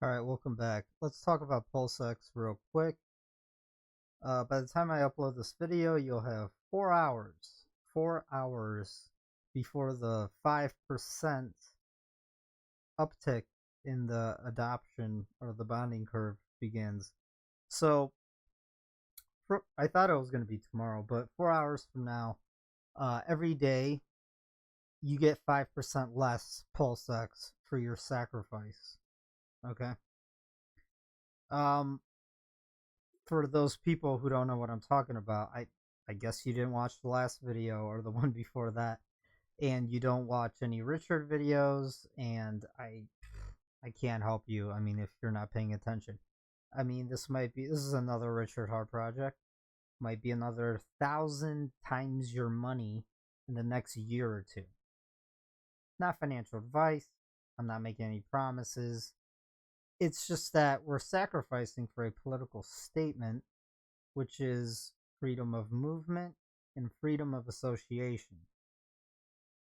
All right, welcome back. Let's talk about PulseX real quick. By the time I upload this video, you'll have 4 hours before the 5% uptick in the adoption or the bonding curve begins. So I thought it was going to be tomorrow, but 4 hours from now, every day you get 5% less PulseX for your sacrifice. Okay. For those people who don't know what I'm talking about, I guess you didn't watch the last video or the one before that, and you don't watch any Richard videos, and I can't help you. I mean, if you're not paying attention. I mean, this is another Richard Hart project. Might be another 1,000 times your money in the next year or two. Not financial advice. I'm not making any promises. It's just that we're sacrificing for a political statement, which is freedom of movement and freedom of association.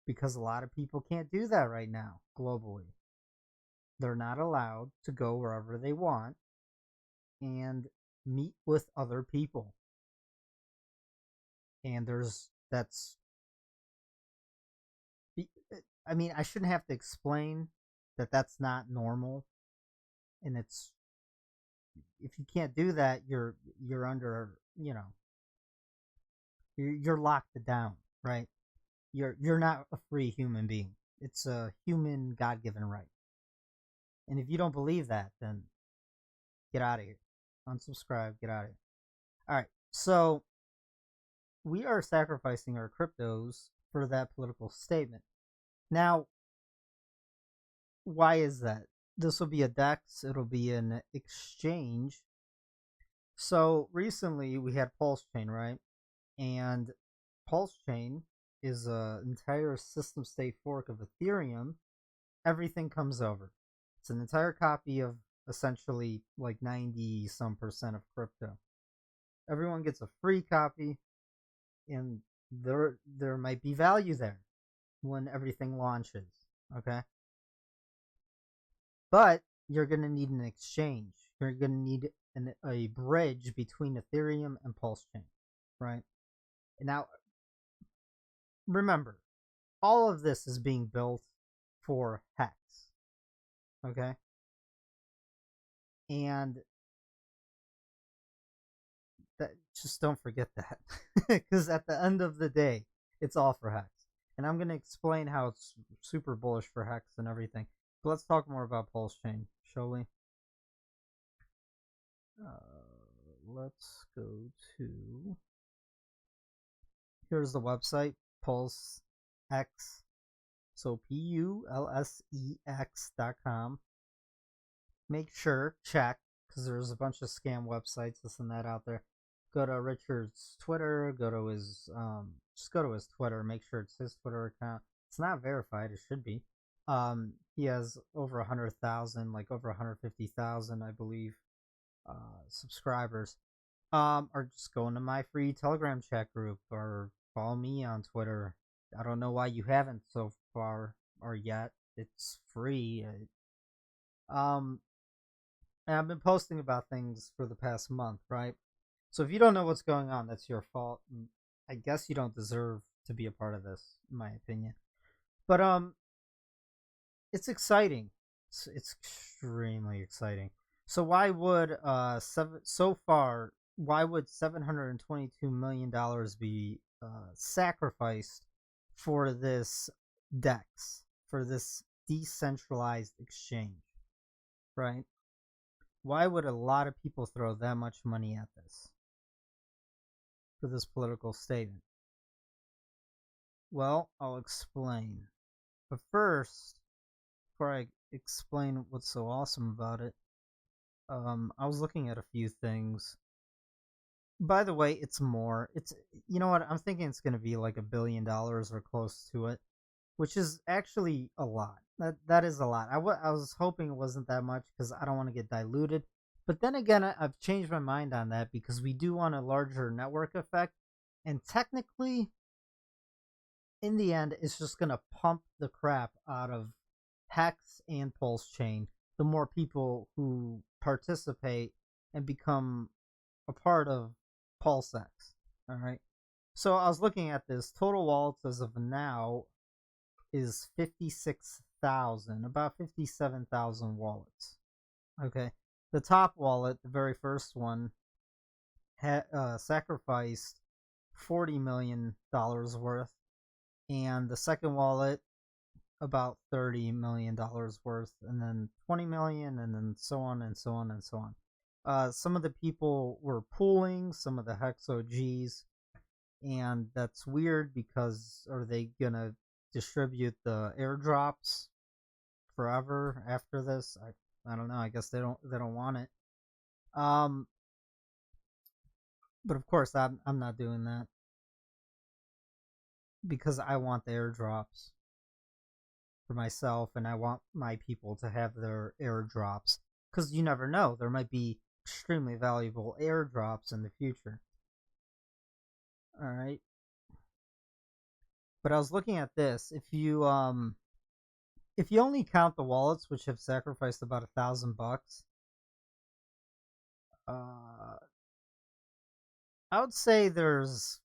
Because a lot of people can't do that right now globally. They're not allowed to go wherever they want and meet with other people. And I shouldn't have to explain that that's not normal. And it's, if you can't do that, you're under, you're locked down, right? You're not a free human being. It's a human God-given right. And if you don't believe that, then get out of here. Unsubscribe, get out of here. All right, so we are sacrificing our cryptos for that political statement. Now, why is that? This will be a DEX. It'll be an exchange. So recently we had Pulsechain, right? And Pulsechain is an entire system state fork of Ethereum. Everything comes over. It's an entire copy of essentially like 90% of crypto. Everyone gets a free copy, and there might be value there when everything launches. Okay. But you're going to need an exchange. You're going to need a bridge between Ethereum and Pulsechain, right? And now, remember, all of this is being built for Hex, okay? And just don't forget that, because at the end of the day, it's all for Hex. And I'm going to explain how it's super bullish for Hex and everything. But let's talk more about Pulsechain, shall we? Let's go to, here's the website, PulseX. So PulseX.com. Make sure, check, because there's a bunch of scam websites, this and that out there. Go to Richard's Twitter, just go to his Twitter, make sure it's his Twitter account. It's not verified, it should be. He has over 100,000, like over 150,000, I believe, subscribers. Or just go into my free Telegram chat group or follow me on Twitter. I don't know why you haven't so far or yet. It's free. And I've been posting about things for the past month, right? So if you don't know what's going on, that's your fault. And I guess you don't deserve to be a part of this, in my opinion. But it's exciting. It's extremely exciting. So why would $722 million be sacrificed for this DEX, for this decentralized exchange, right? Why would a lot of people throw that much money at this for this political statement? Well, I'll explain. But first, before I explain what's so awesome about it, I was looking at a few things. By the way, it's more. You know what? I'm thinking it's going to be like $1 billion or close to it, which is actually a lot. That is a lot. I was hoping it wasn't that much because I don't want to get diluted. But then again, I've changed my mind on that because we do want a larger network effect. And technically, in the end, it's just going to pump the crap out of Hex and PulseChain the more people who participate and become a part of PulseX. All right. So I was looking at this. Total wallets as of now is 56,000, about 57,000 wallets. Okay. The top wallet, the very first one, sacrificed $40 million worth, and the second wallet about $30 million worth, and then 20 million, and then so on and so on and so on. Some of the people were pooling some of the Hex OGs, and that's weird because are they gonna distribute the airdrops forever after this? I don't know. I guess they don't want it. But of course I'm not doing that because I want the airdrops for myself, and I want my people to have their airdrops because you never know, there might be extremely valuable airdrops in the future. All right. But I was looking at this. If you only count the wallets which have sacrificed about $1,000, I would say there's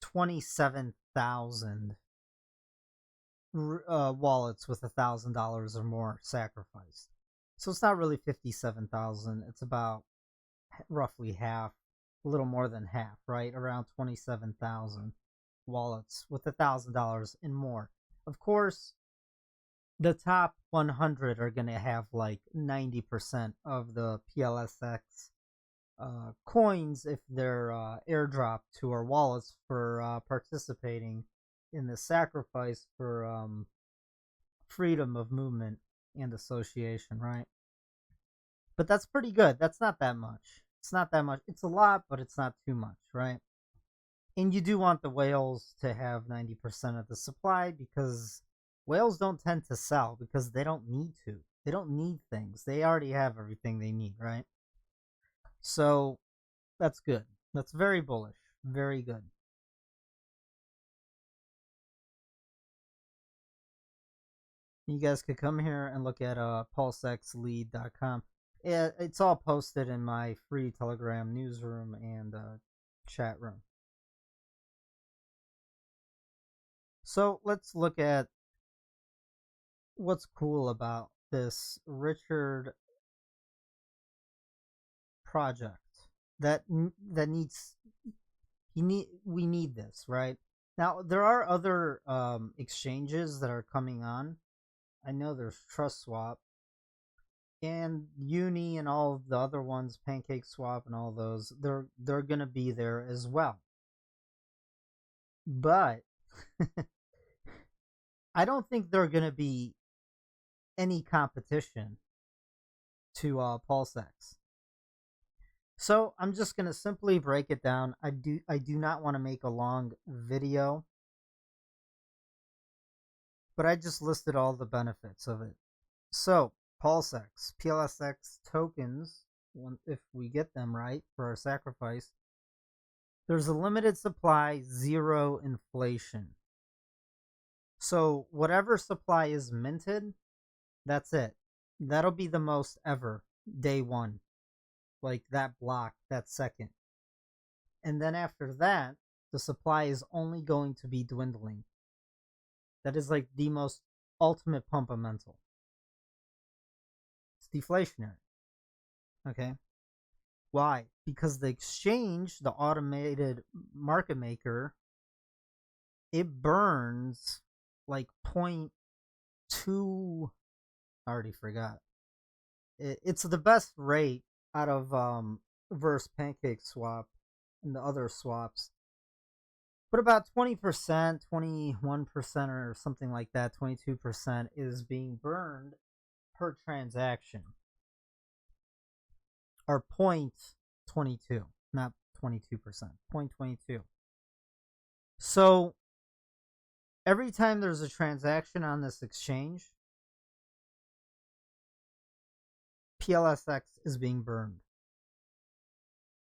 27,000 wallets with $1,000 or more sacrificed. So it's not really 57,000. It's about roughly half, a little more than half, right? Around 27,000 wallets with $1,000 and more. Of course, the top 100 are going to have like 90% of the PulseX coins if they're airdropped to our wallets for participating in the sacrifice for freedom of movement and association, right? But that's pretty good. That's not that much. It's not that much. It's a lot, but it's not too much, right? And you do want the whales to have 90% of the supply because whales don't tend to sell because they don't need to. They don't need things. They already have everything they need, right? So that's good. That's very bullish. Very good. You guys could come here and look at pulsexlead.com. It's all posted in my free Telegram newsroom and chat room. So let's look at what's cool about this Richard project. We need this, right? Now there are other exchanges that are coming on. I know there's TrustSwap and Uni and all of the other ones, PancakeSwap and all those. They're gonna be there as well. But I don't think they're gonna be any competition to PulseX. So I'm just gonna simply break it down. I do not want to make a long video, but I just listed all the benefits of it. So PulseX, PulseX tokens, if we get them right for our sacrifice, there's a limited supply, zero inflation. So whatever supply is minted, that's it. That'll be the most ever, day one. Like that block, that second. And then after that, the supply is only going to be dwindling. That is like the most ultimate pumpamental. It's deflationary. Okay? Why? Because the exchange, the automated market maker, it burns like 0.2. I already forgot. It's the best rate out of versus PancakeSwap and the other swaps. But about 20%, 21% or something like that, 22% is being burned per transaction. Or 0.22, not 22%, 0.22. So every time there's a transaction on this exchange, PulseX is being burned.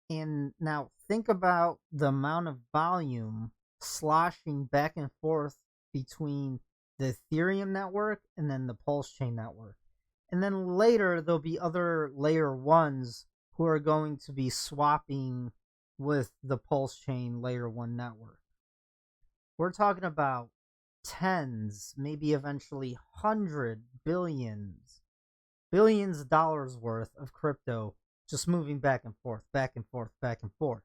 And now think about the amount of volume sloshing back and forth between the Ethereum network and then the Pulsechain network. And then later there'll be other layer 1s who are going to be swapping with the Pulsechain layer 1 network. We're talking about tens, maybe eventually billions of dollars worth of crypto just moving back and forth, back and forth, back and forth.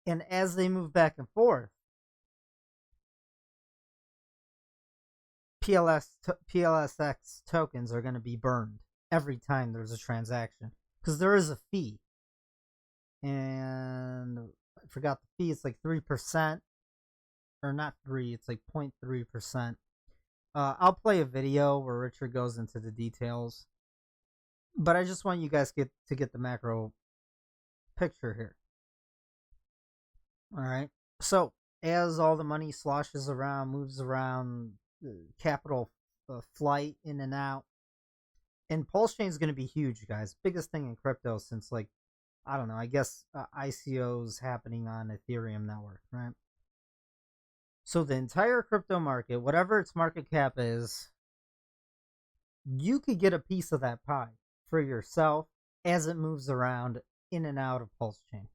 And as they move back and forth, PLSX tokens are going to be burned every time there's a transaction, because there is a fee. And I forgot the fee. It's like 3%, or not 3, it's like 0.3%. I'll play a video where Richard goes into the details, but I just want you guys to get the macro picture here. All right. So as all the money sloshes around, moves around, capital flight in and out, and Pulsechain is going to be huge, guys. Biggest thing in crypto since, like, I don't know, I guess ICOs happening on Ethereum network, right? So the entire crypto market, whatever its market cap is, you could get a piece of that pie for yourself as it moves around in and out of Pulsechain.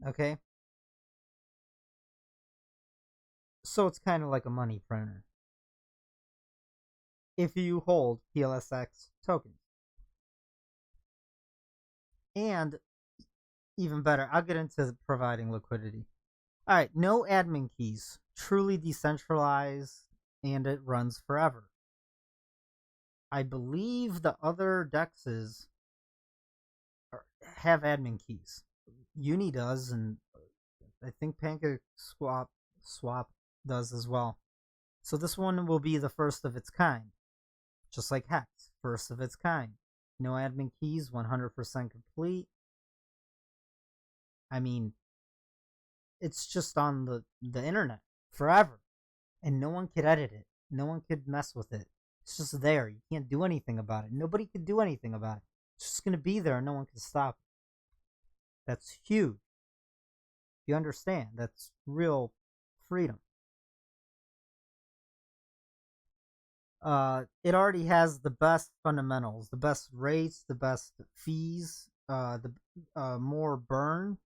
Okay? So it's kind of like a money printer if you hold PLSX tokens. And even better, I'll get into providing liquidity. All right, no admin keys, truly decentralized, and it runs forever. I believe the other DEXs have admin keys. Uni does, and I think PancakeSwap does as well. So this one will be the first of its kind, just like Hex, first of its kind. No admin keys, 100% complete. I mean, it's just on the internet forever, and no one could edit it. No one could mess with it. It's just there. You can't do anything about it. Nobody could do anything about it. It's just going to be there, and no one can stop it. That's huge. You understand? That's real freedom. It already has the best fundamentals, the best rates, the best fees, the more burn.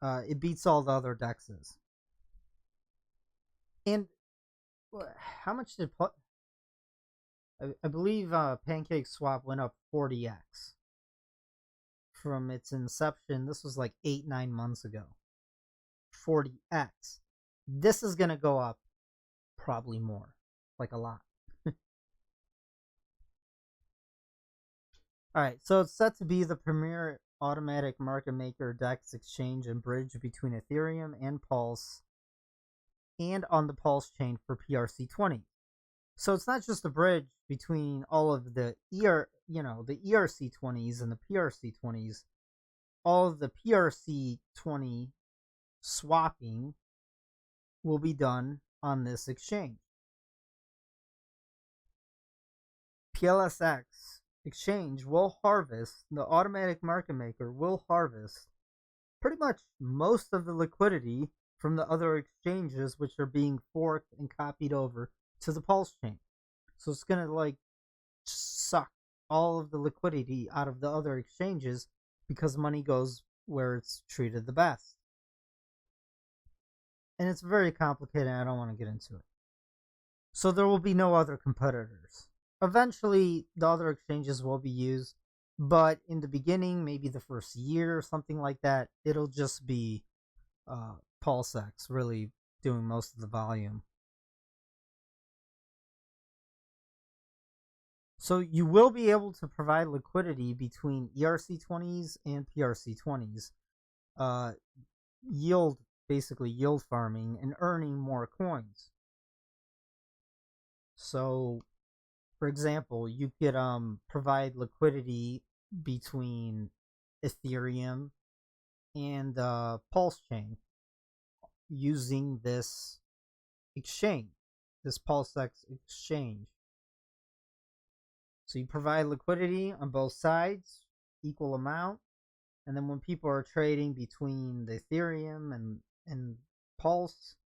It beats all the other DEXs. And how much did I believe PancakeSwap went up 40x from its inception. This was like 8-9 months ago. 40x. This is gonna go up probably more, like a lot. All right, so it's set to be the premier automatic market maker DEX exchange and bridge between Ethereum and Pulse, and on the Pulsechain for PRC20. So it's not just a bridge between all of the the ERC20s and the PRC20s. All of the PRC20 swapping will be done on this exchange. PLSX exchange will harvest, the automatic market maker will harvest pretty much most of the liquidity from the other exchanges, which are being forked and copied over to the Pulsechain. So it's going to like suck all of the liquidity out of the other exchanges because money goes where it's treated the best. And it's very complicated, and I don't want to get into it. So there will be no other competitors. Eventually, the other exchanges will be used, but in the beginning, maybe the first year or something like that, it'll just be PulseX really doing most of the volume. So you will be able to provide liquidity between ERC20s and PRC20s, basically yield farming and earning more coins. So, for example, you could provide liquidity between Ethereum and Pulsechain using this exchange, this PulseX exchange. So you provide liquidity on both sides, equal amount, and then when people are trading between the Ethereum and Pulse,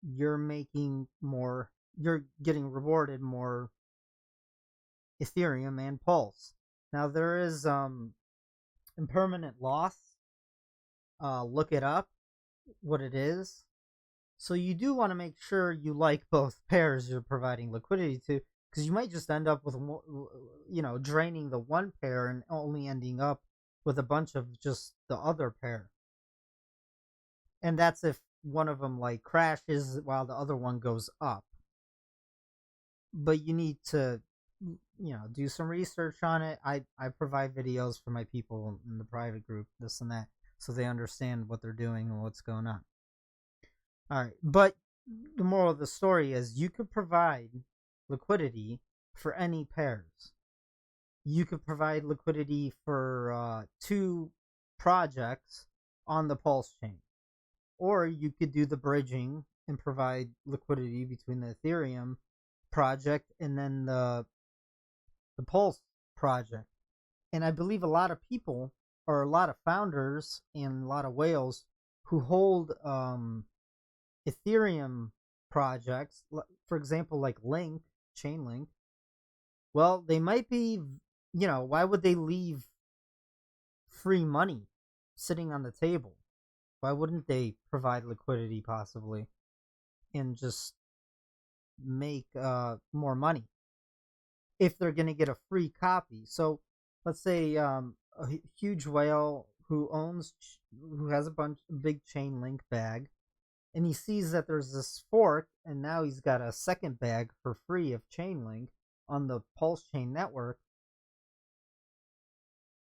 you're making more you're getting rewarded more Ethereum and Pulse. Now there is impermanent loss. Look it up, what it is. So you do want to make sure you like both pairs you're providing liquidity to, because you might just end up with, draining the one pair and only ending up with a bunch of just the other pair. And that's if one of them like crashes while the other one goes up. But you need to, do some research on it. I provide videos for my people in the private group, this and that, so they understand what they're doing and what's going on. All right, but the moral of the story is you could provide liquidity for any pairs. You could provide liquidity for 2 projects on the Pulse chain. Or you could do the bridging and provide liquidity between the Ethereum project and then the Pulse project. And I believe a lot of people, or a lot of founders and a lot of whales who hold Ethereum projects, for example, like Chainlink, well, they might be, why would they leave free money sitting on the table? Why wouldn't they provide liquidity possibly and just make more money if they're going to get a free copy? So let's say a huge whale who has a big Chainlink bag, and he sees that there's this fork, and now he's got a second bag for free of Chainlink on the Pulsechain network.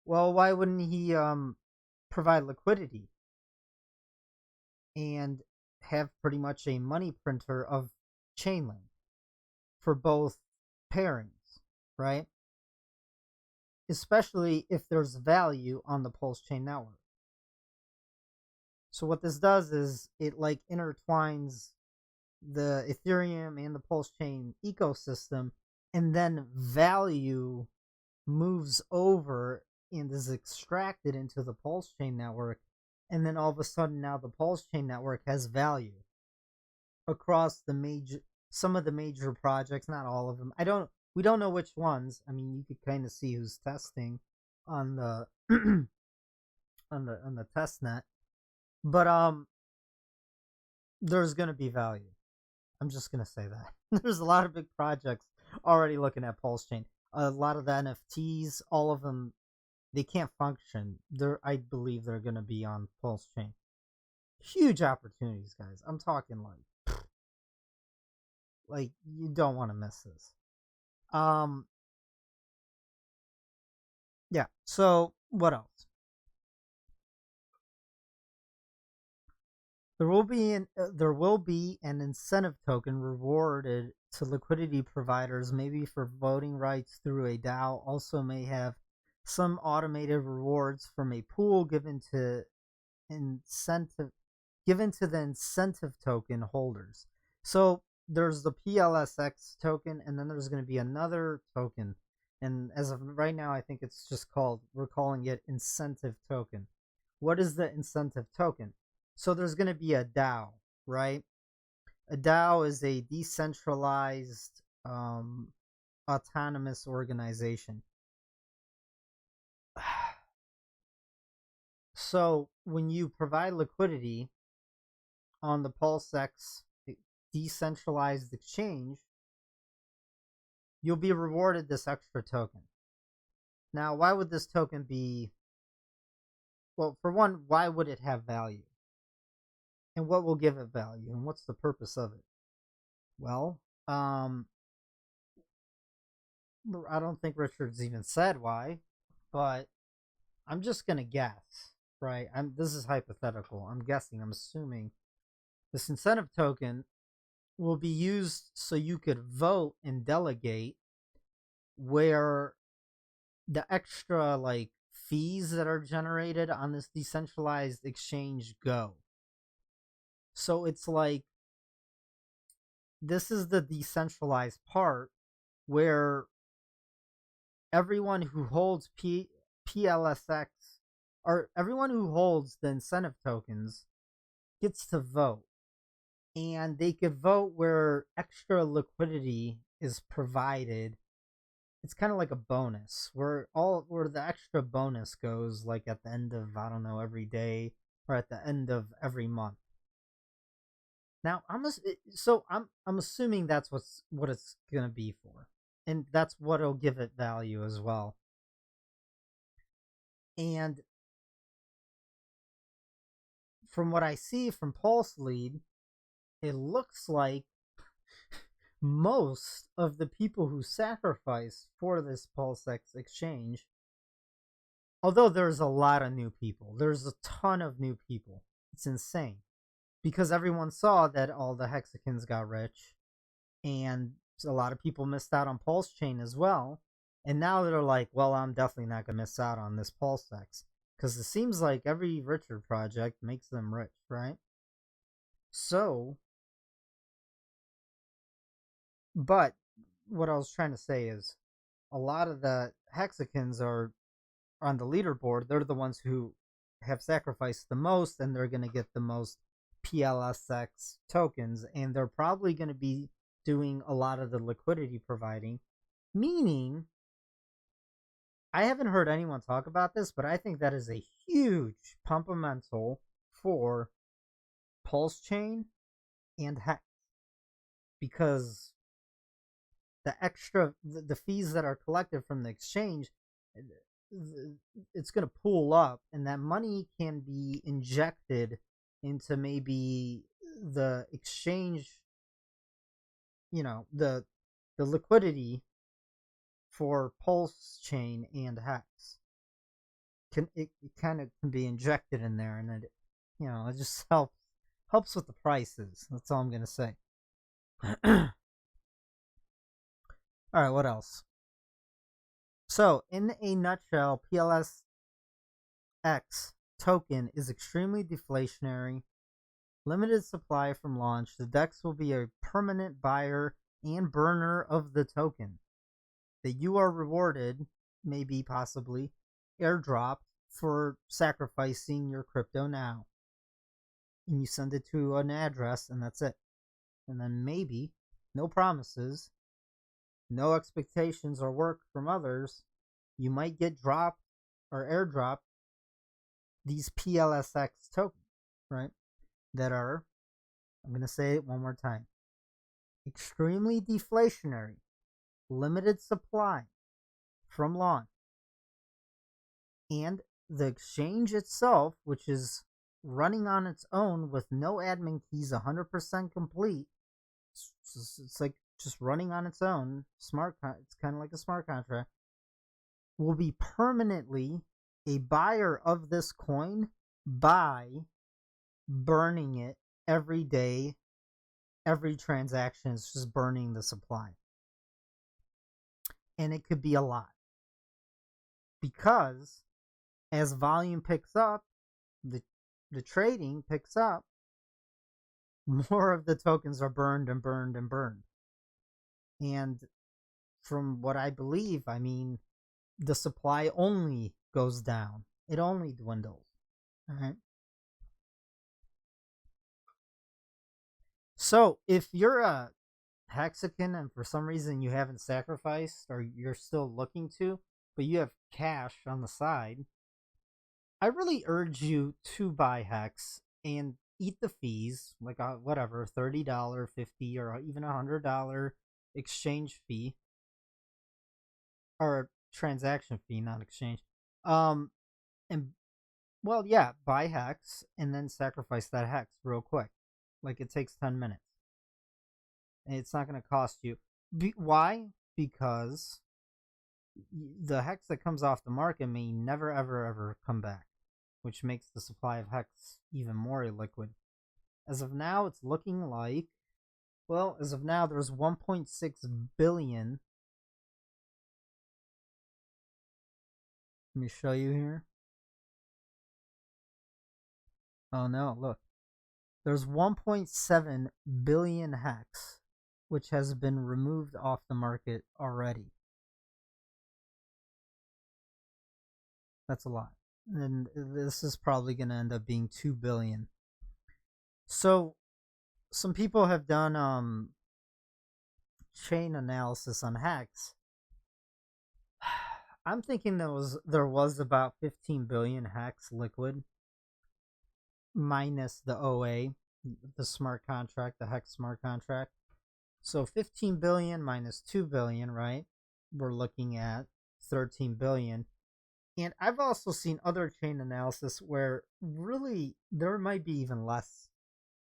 Well, why wouldn't he provide liquidity and have pretty much a money printer of Chainlink for both pairings, right? Especially if there's value on the Pulsechain network. So what this does is it like intertwines the Ethereum and the Pulsechain ecosystem, and then value moves over and is extracted into the Pulsechain network, and then all of a sudden now the Pulsechain network has value across some of the major projects, not all of them. We don't know which ones. I mean, you could kind of see who's testing on the on the test net. But there's going to be value. I'm just going to say that. There's a lot of big projects already looking at Pulsechain. A lot of the NFTs, all of them, they can't function. I believe they're going to be on Pulsechain. Huge opportunities, guys. I'm talking like you don't want to miss this. Yeah. So what else? There will be an incentive token rewarded to liquidity providers, maybe for voting rights through a DAO. Also may have some automated rewards from a pool given to the incentive token holders. So there's the PLSX token, and then there's going to be another token. And as of right now, I think it's just we're calling it incentive token. What is the incentive token? So there's going to be a DAO, right? A DAO is a decentralized autonomous organization. So when you provide liquidity on the PulseX decentralized exchange, you'll be rewarded this extra token. Now, why would this token be? Well, for one, why would it have value? And what will give it value? And what's the purpose of it? Well, I don't think Richard's even said why, but I'm just going to guess, right? This is hypothetical. I'm guessing, I'm assuming this incentive token will be used so you could vote and delegate where the extra like fees that are generated on this decentralized exchange go. So it's like this is the decentralized part where everyone who holds PLSX, or everyone who holds the incentive tokens, gets to vote. and they could vote where extra liquidity is provided. It's kind of like a bonus where the extra bonus goes, like at the end of, I don't know, every day or at the end of every month. Now I'm assuming that's what it's gonna be for, and that's what'll give it value as well. And from what I see from Pulse Lead, it looks like most of the people who sacrificed for this PulseX exchange, although there's a lot of new people, there's a ton of new people. It's insane because everyone saw that all the Hexicans got rich, and a lot of people missed out on Pulsechain as well. And now they're like, well, I'm definitely not going to miss out on this PulseX because it seems like every richer project makes them rich, right? So, but what I was trying to say is a lot of the Hexicans are on the leaderboard. They're the ones who have sacrificed the most, and they're going to get the most PLSX tokens, and they're probably going to be doing a lot of the liquidity providing, meaning I haven't heard anyone talk about this, but I think that is a huge pumpamental for Pulsechain and Hex, because the fees that are collected from the exchange, it's going to pool up, and that money can be injected into maybe the exchange, the liquidity for Pulsechain and Hex. It kind of can be injected in there, and it just helps with the prices. That's all I'm gonna say. All right, what else? So, in a nutshell, PLSX token is extremely deflationary. Limited supply from launch. The DEX will be a permanent buyer and burner of the token. That you are rewarded, maybe possibly, airdropped for sacrificing your crypto now. And you send it to an address, and that's it. And then maybe, no promises, no expectations or work from others, you might get dropped or airdropped these PLSX tokens, right? That are, I'm going to say it one more time, extremely deflationary, limited supply from launch. And the exchange itself, which is running on its own with no admin keys, 100% complete, it's like just running on its own, it's kind of like a smart contract, will be permanently a buyer of this coin by burning it every day. Every transaction is just burning the supply. And it could be a lot. Because as volume picks up, the trading picks up, more of the tokens are burned and burned and burned. And from what I believe, I mean, the supply only goes down. It only dwindles. All right. So if you're a Hexican and for some reason you haven't sacrificed or you're still looking to, but you have cash on the side, I really urge you to buy Hex and eat the fees, like whatever, $30, $50, or even $100 exchange fee, or transaction fee, not exchange. And well, yeah, buy Hex and then sacrifice that Hex real quick. Like it takes 10 minutes. And it's not going to cost you. Why? Because the Hex that comes off the market may never, ever, ever come back, which makes the supply of Hex even more illiquid. As of now, it's looking like, well, as of now, there's 1.6 billion. Let me show you here. Oh no, look. There's 1.7 billion Hex, which has been removed off the market already. That's a lot. And this is probably going to end up being 2 billion. So some people have done chain analysis on Hex. I'm thinking there was about 15 billion Hex liquid minus the OA, the smart contract, the Hex smart contract. So 15 billion minus 2 billion, right? We're looking at 13 billion. And I've also seen other chain analysis where really there might be even less,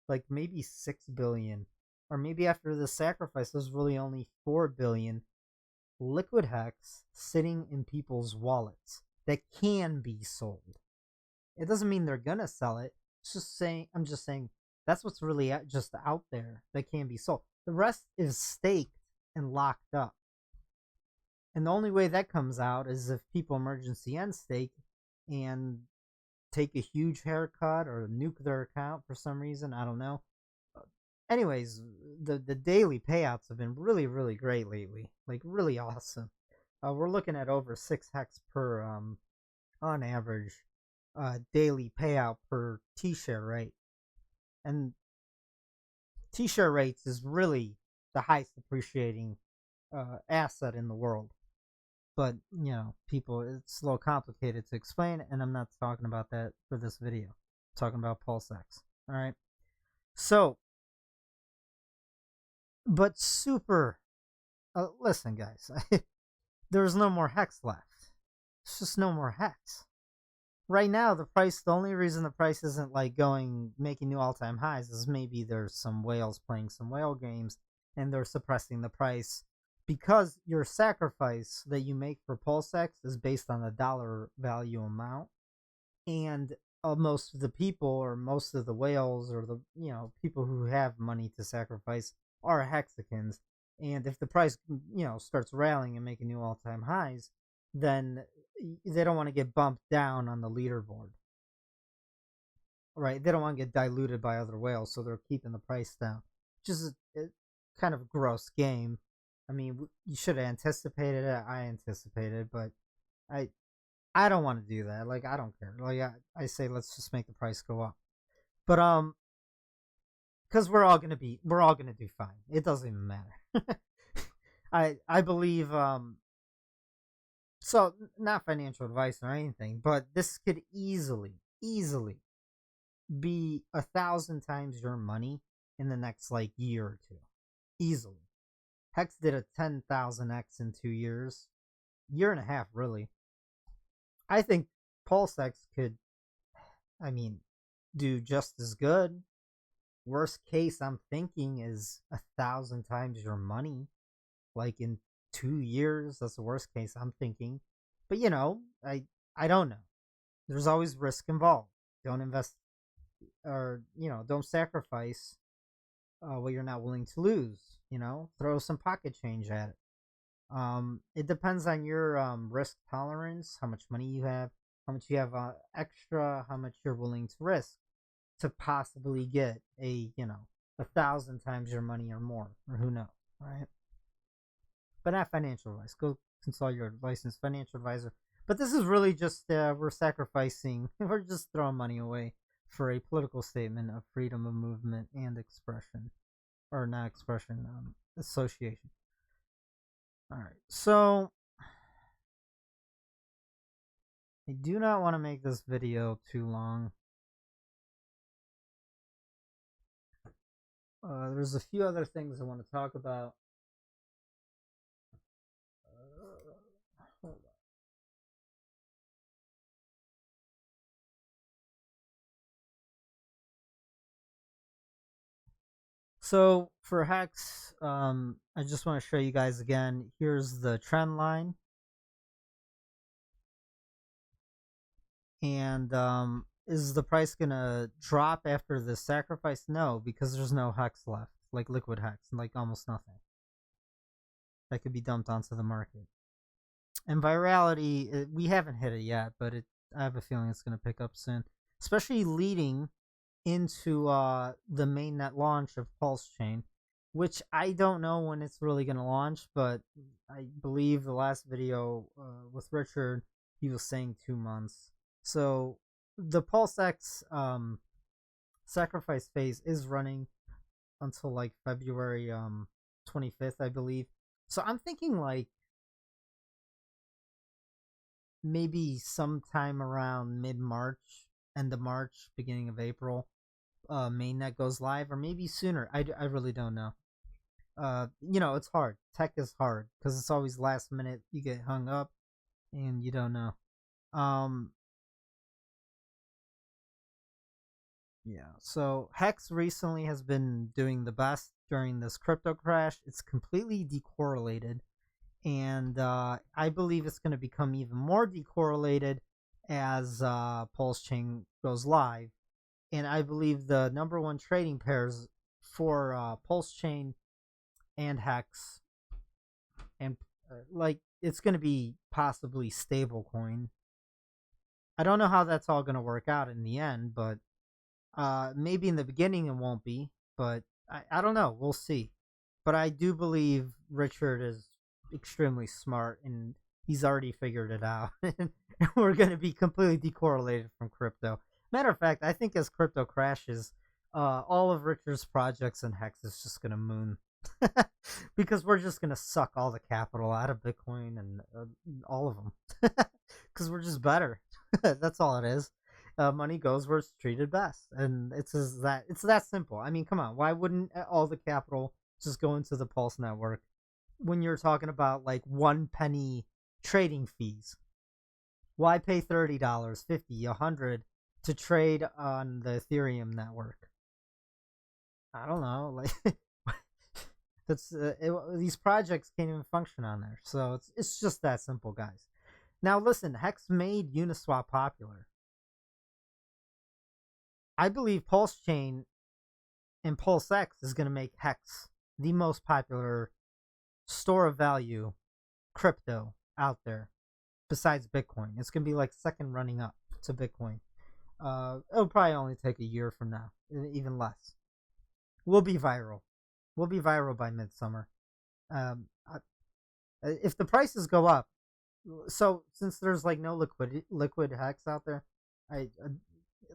like maybe 6 billion, or maybe after the sacrifice, there's really only 4 billion liquid Hex sitting in people's wallets that can be sold. It doesn't mean they're gonna sell it. It's just saying, I'm just saying that's what's really just out there that can be sold. The rest is staked and locked up. And the only way that comes out is if people emergency end stake and take a huge haircut or nuke their account for some reason. I don't know. Anyways, the daily payouts have been really, really great lately. Like, really awesome. We're looking at over 6 Hex per, on average, daily payout per T-share rate. And T-share rates is really the highest appreciating asset in the world. But, you know, people, it's a little complicated to explain, and I'm not talking about that for this video. I'm talking about PulseX. All right. So, but super, listen, guys, there's no more Hex left. It's just no more Hex. Right now, the only reason the price isn't like making new all-time highs is maybe there's some whales playing some whale games and they're suppressing the price because your sacrifice that you make for PulseX is based on the dollar value amount. And most of the people or most of the whales or the, people who have money to sacrifice are hexicans. And if the price, starts rallying and making new all-time highs, then they don't want to get bumped down on the leaderboard, right? They don't want to get diluted by other whales, so they're keeping the price down, which is a kind of a gross game. I mean, you should have anticipated it. I anticipated, but I don't want to do that. Like, I don't care. Like, I say let's just make the price go up, but because we're all gonna do fine. It doesn't even matter. I believe So, not financial advice or anything, but this could easily be 1,000 times your money in the next year or two. Easily. Hex did a 10,000x in 2 years. Year and a half, really. I think PulseX could, do just as good. Worst case, I'm thinking, is 1,000 times your money. Like in 2 years, that's the worst case I'm thinking. But I don't know. There's always risk involved. Don't invest, or don't sacrifice what you're not willing to lose. Throw some pocket change at it. It depends on your risk tolerance, how much money you have, how much you have extra, how much you're willing to risk to possibly get 1,000 times your money or more, or who knows, right? But not financial advice. Go consult your licensed financial advisor. But this is really just we're sacrificing, we're just throwing money away for a political statement of freedom of movement and expression, or not expression, association. All right, so I do not want to make this video too long. There's a few other things I want to talk about. Hold on. So for Hex, I just want to show you guys again. Here's the trend line. And is the price gonna drop after the sacrifice? No, because there's no Hex left, like liquid Hex, like almost nothing that could be dumped onto the market. And virality, we haven't hit it yet, but I have a feeling it's gonna pick up soon, especially leading into the mainnet launch of Pulsechain, which I don't know when it's really gonna launch, but I believe the last video with Richard, he was saying 2 months. So the PulseX sacrifice phase is running. until like February 25th, I believe. So I'm thinking like maybe sometime around mid-March, end of March, beginning of April, mainnet goes live, or maybe sooner. I really don't know. It's hard. Tech is hard because it's always last minute. You get hung up, and you don't know. Yeah. So Hex recently has been doing the best during this crypto crash. It's completely decorrelated, and I believe it's going to become even more decorrelated as Pulsechain goes live. And I believe the number one trading pairs for Pulsechain and Hex, and like it's going to be possibly stablecoin. I don't know how that's all going to work out in the end, but maybe in the beginning it won't be, but I don't know. We'll see. But I do believe Richard is extremely smart, and he's already figured it out. And we're going to be completely decorrelated from crypto. Matter of fact, I think as crypto crashes, all of Richard's projects and Hex is just going to moon. Because we're just going to suck all the capital out of Bitcoin and all of them. Because we're just better. That's all it is. Money goes where it's treated best, and it's that simple. I mean, come on, why wouldn't all the capital just go into the Pulse network when you're talking about like 1 penny trading fees? Why pay $30, $50, $100 to trade on the Ethereum network? I don't know, like these projects can't even function on there, so it's just that simple, guys. Now listen, Hex made Uniswap popular. I believe Pulsechain and PulseX is going to make Hex the most popular store of value crypto out there besides Bitcoin. It's going to be like second running up to Bitcoin. It'll probably only take a year from now, even less. We'll be viral. We'll be viral by midsummer. If the prices go up, so since there's like no liquid Hex out there,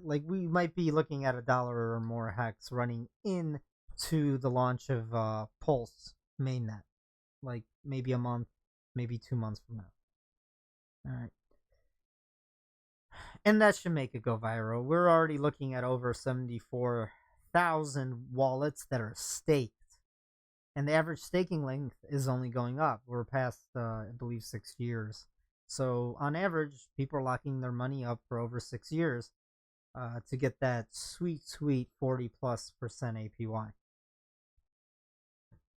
like we might be looking at $1 or more Hex running into the launch of Pulse mainnet, like maybe a month, maybe 2 months from now. All right, and that should make it go viral. We're already looking at over 74,000 wallets that are staked, and the average staking length is only going up. We're past, I believe, 6 years. So on average, people are locking their money up for over 6 years. To get that sweet 40+% APY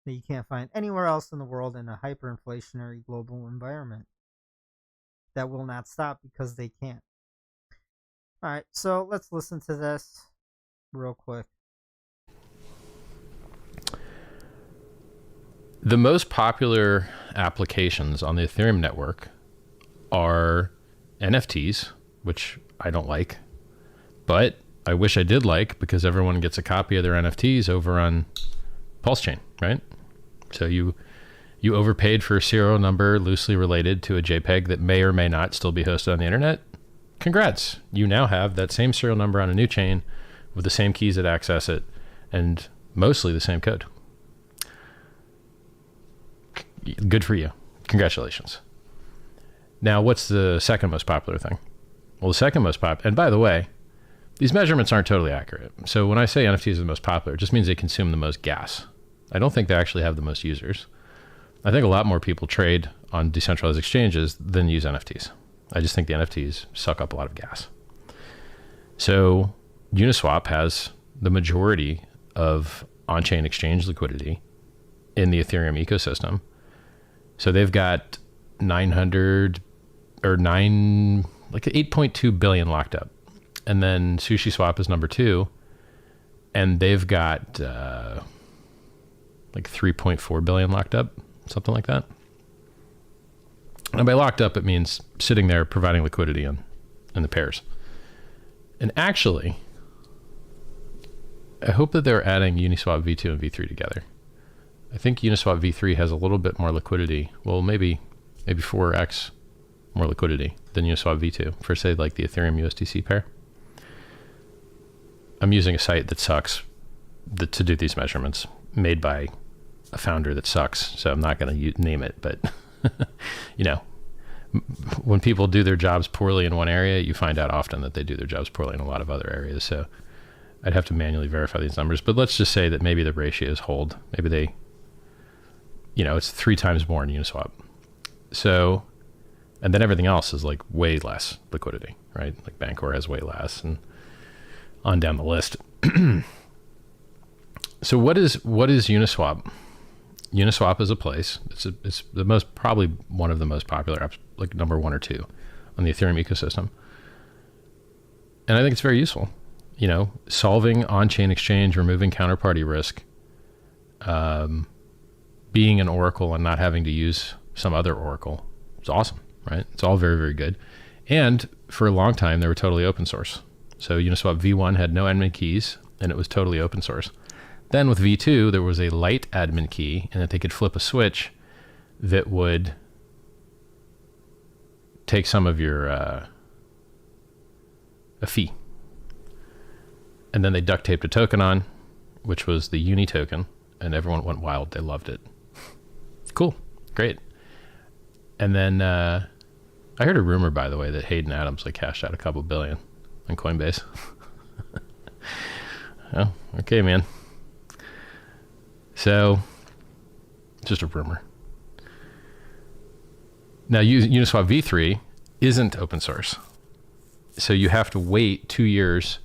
that you can't find anywhere else in the world in a hyperinflationary global environment that will not stop because they can't. All right, so let's listen to this real quick. The most popular applications on the Ethereum network are NFTs, which I don't like. But I wish I did like, because everyone gets a copy of their NFTs over on Pulsechain, right? So you overpaid for a serial number loosely related to a JPEG that may or may not still be hosted on the internet. Congrats. You now have that same serial number on a new chain with the same keys that access it and mostly the same code. Good for you. Congratulations. Now, what's the second most popular thing? Well, the second most popular, and by the way, these measurements aren't totally accurate. So when I say NFTs are the most popular, it just means they consume the most gas. I don't think they actually have the most users. I think a lot more people trade on decentralized exchanges than use NFTs. I just think the NFTs suck up a lot of gas. So Uniswap has the majority of on-chain exchange liquidity in the Ethereum ecosystem. So they've got 8.2 billion locked up. And then SushiSwap is number 2, and they've got like 3.4 billion locked up, something like that. And by locked up, it means sitting there providing liquidity in the pairs. And actually, I hope that they're adding Uniswap v2 and v3 together. I think Uniswap v3 has a little bit more liquidity. Well, maybe 4x more liquidity than Uniswap v2 for, say, like the Ethereum USDC pair. I'm using a site that sucks to do these measurements made by a founder that sucks. So I'm not going to name it, but you know, when people do their jobs poorly in one area, you find out often that they do their jobs poorly in a lot of other areas. So I'd have to manually verify these numbers, but let's just say that maybe the ratios hold. Maybe they, you know, it's 3 times more in Uniswap. So, and then everything else is like way less liquidity, right? Like Bancor has way less, and on down the list. So what is Uniswap? Uniswap is a place. It's the most, probably one of the most popular apps, like number 1 or 2 on the Ethereum ecosystem. And I think it's very useful. You know, solving on-chain exchange, removing counterparty risk, being an oracle and not having to use some other oracle. It's awesome, right? It's all very, very good. And for a long time, they were totally open source. So Uniswap v1 had no admin keys, and it was totally open source. Then with v2, there was a light admin key, and that they could flip a switch that would take some of your a fee. And then they duct taped a token on, which was the Uni token, and everyone went wild. They loved it. Cool, great. And then I heard a rumor, by the way, that Hayden Adams like cashed out a couple billion on Coinbase. Oh, okay, man. So, just a rumor. Now, Uniswap v3 isn't open source. So you have to wait 2 years.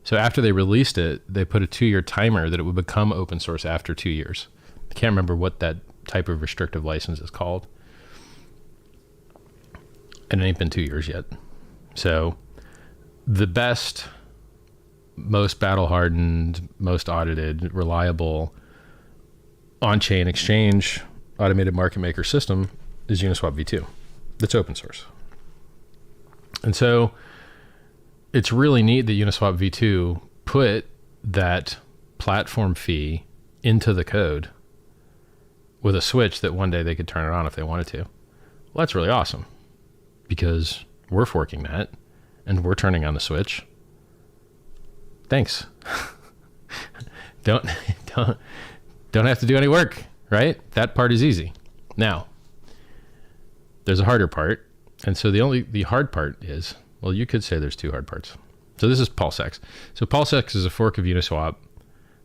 So after they released it, they put a 2-year timer that it would become open source after 2 years. I can't remember what that type of restrictive license is called. And it ain't been 2 years yet. So the best, most battle-hardened, most audited, reliable on-chain exchange automated market maker system is Uniswap v2. That's open source. And so it's really neat that Uniswap v2 put that platform fee into the code with a switch that one day they could turn it on if they wanted to. Well, that's really awesome because we're forking that and we're turning on the switch. Thanks. Don't have to do any work, right? That part is easy. Now, there's a harder part. And so the hard part is, well, you could say there's 2 hard parts. So this is PulseX. So PulseX is a fork of Uniswap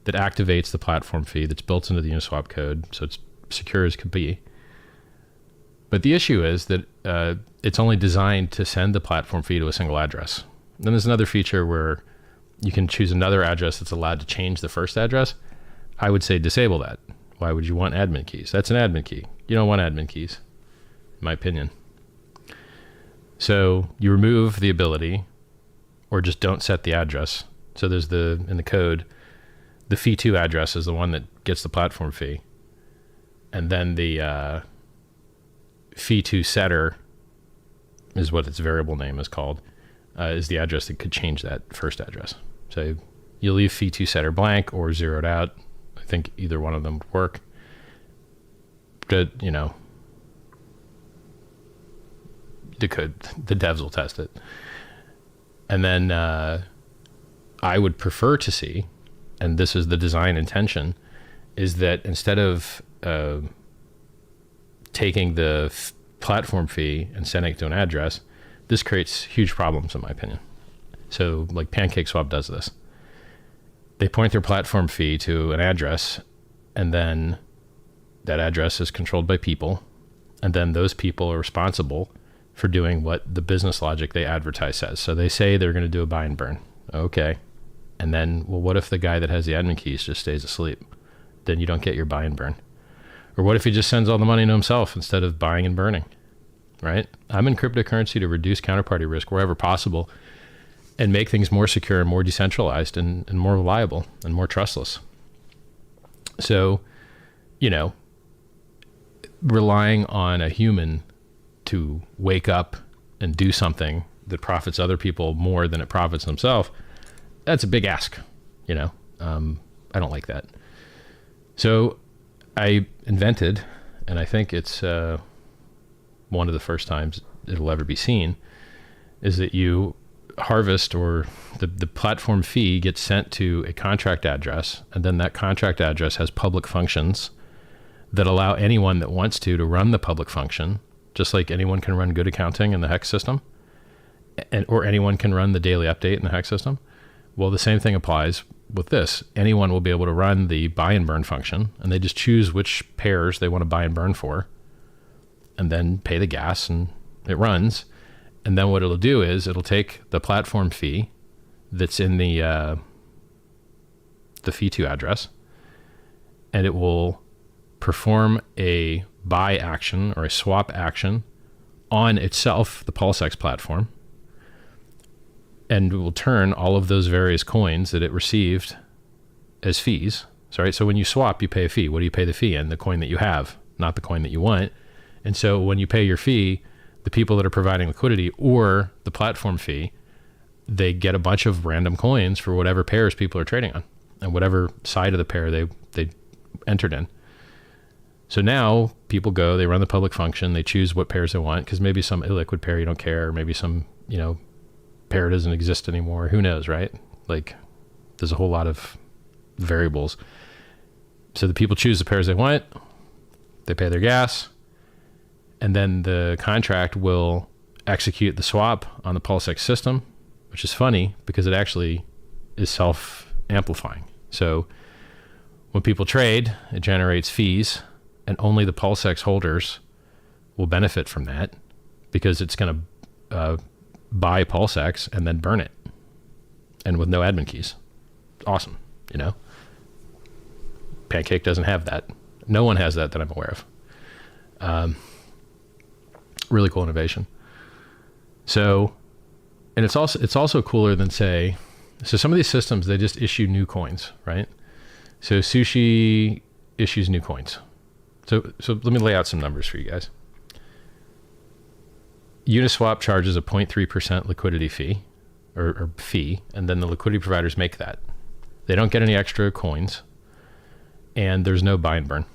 that activates the platform fee that's built into the Uniswap code. So it's secure as could be. But the issue is that it's only designed to send the platform fee to a single address. Then there's another feature where you can choose another address that's allowed to change the first address. I would say disable that. Why would you want admin keys? That's an admin key. You don't want admin keys, in my opinion. So you remove the ability or just don't set the address. So there's in the code, the fee2 address is the one that gets the platform fee. And then the fee2 setter is what its variable name is called, is the address that could change that first address. So you leave fee2 setter blank or zeroed out. I think either one of them would work. But, you know, the devs will test it. And then I would prefer to see, and this is the design intention, is that instead of taking the platform fee and sending it to an address, this creates huge problems in my opinion. So like PancakeSwap does this. They point their platform fee to an address, and then that address is controlled by people, and then those people are responsible for doing what the business logic they advertise says. So they say they're going to do a buy and burn. Okay. And then, well, what if the guy that has the admin keys just stays asleep? Then you don't get your buy and burn. Or what if he just sends all the money to himself instead of buying and burning, right? I'm in cryptocurrency to reduce counterparty risk wherever possible and make things more secure and more decentralized and more reliable and more trustless. So, you know, relying on a human to wake up and do something that profits other people more than it profits themselves, that's a big ask, you know. I don't like that. So I invented, and I think it's one of the first times it'll ever be seen, is that you harvest or the platform fee gets sent to a contract address, and then that contract address has public functions that allow anyone that wants to run the public function, just like anyone can run good accounting in the Hex system, or anyone can run the daily update in the Hex system. Well, the same thing applies with this. Anyone will be able to run the buy and burn function, and they just choose which pairs they want to buy and burn for, and then pay the gas, and it runs. And then what it'll do is it'll take the platform fee that's in the fee2 address, and it will perform a buy action or a swap action on itself, the PulseX platform, and it will turn all of those various coins that it received as fees. So when you swap, you pay a fee. What do you pay the fee in? The coin that you have, not the coin that you want. And so when you pay your fee, the people that are providing liquidity or the platform fee, they get a bunch of random coins for whatever pairs people are trading on and whatever side of the pair they entered in. So now people go, they run the public function, they choose what pairs they want, because maybe some illiquid pair you don't care, or maybe some, pair doesn't exist anymore. Who knows, right? Like, there's a whole lot of variables. So the people choose the pairs they want, they pay their gas, and then the contract will execute the swap on the PulseX system, which is funny because it actually is self-amplifying. So when people trade, it generates fees, and only the PulseX holders will benefit from that because it's going to buy PulseX and then burn it, and with no admin keys. Awesome, Pancake doesn't have that. No one has that I'm aware of. Really cool innovation. So, and it's also cooler than so some of these systems, they just issue new coins, right? So Sushi issues new coins. So let me lay out some numbers for you guys. Uniswap charges a 0.3% liquidity fee or fee, and then the liquidity providers make that. They don't get any extra coins, and there's no buy and burn.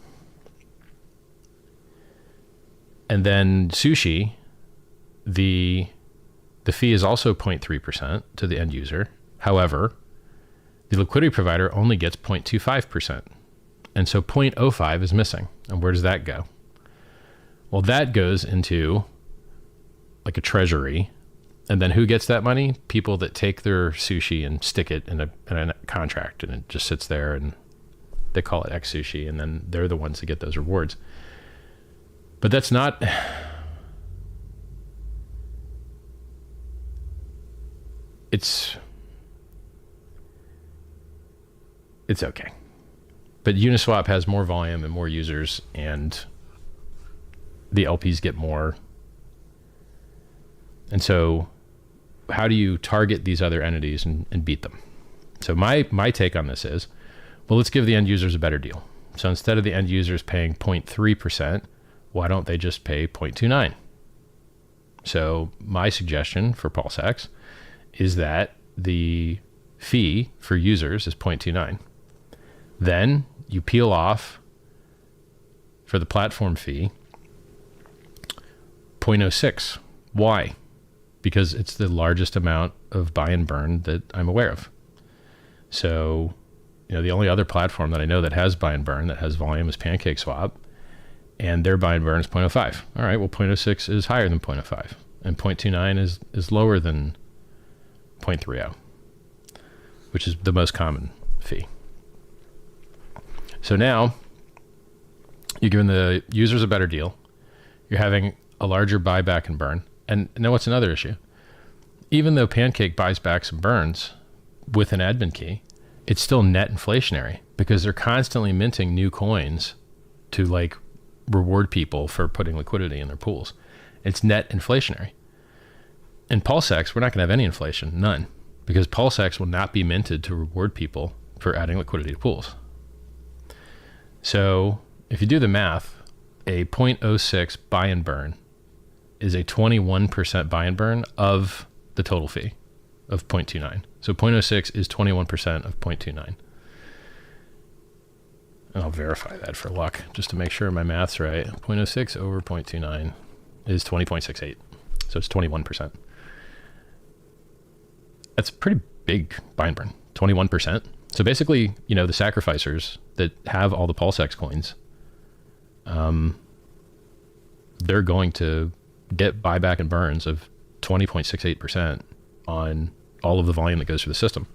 And then Sushi, the fee is also 0.3% to the end user. However, the liquidity provider only gets 0.25%. And so 0.05 is missing. And where does that go? Well, that goes into like a treasury. And then who gets that money? People that take their Sushi and stick it in a contract, and it just sits there, and they call it X Sushi, and then they're the ones that get those rewards. But that's not, it's okay. But Uniswap has more volume and more users, and the LPs get more. And so how do you target these other entities and beat them? So my take on this is, well, let's give the end users a better deal. So instead of the end users paying 0.3%, why don't they just pay 0.29? So my suggestion for PulseX is that the fee for users is 0.29. Then you peel off for the platform fee 0.06. Why? Because it's the largest amount of buy and burn that I'm aware of. So, the only other platform that I know that has buy and burn, that has volume, is PancakeSwap, and their buy and burn is 0.05. All right, well, 0.06 is higher than 0.05, and 0.29 is lower than 0.30, which is the most common fee. So now you're giving the users a better deal. You're having a larger buyback and burn. And now what's another issue? Even though Pancake buys back and burns with an admin key, it's still net inflationary because they're constantly minting new coins to like reward people for putting liquidity in their pools. It's net inflationary. In PulseX, we're not going to have any inflation, none, because PulseX will not be minted to reward people for adding liquidity to pools. So if you do the math, a 0.06 buy and burn is a 21% buy and burn of the total fee of 0.29. So 0.06 is 21% of 0.29. And I'll verify that for luck, just to make sure my math's right. 0.06 over 0.29 is 20.68. So it's 21%. That's a pretty big buy and burn, 21%. So basically, the sacrificers that have all the PulseX coins, they're going to get buyback and burns of 20.68% on all of the volume that goes through the system.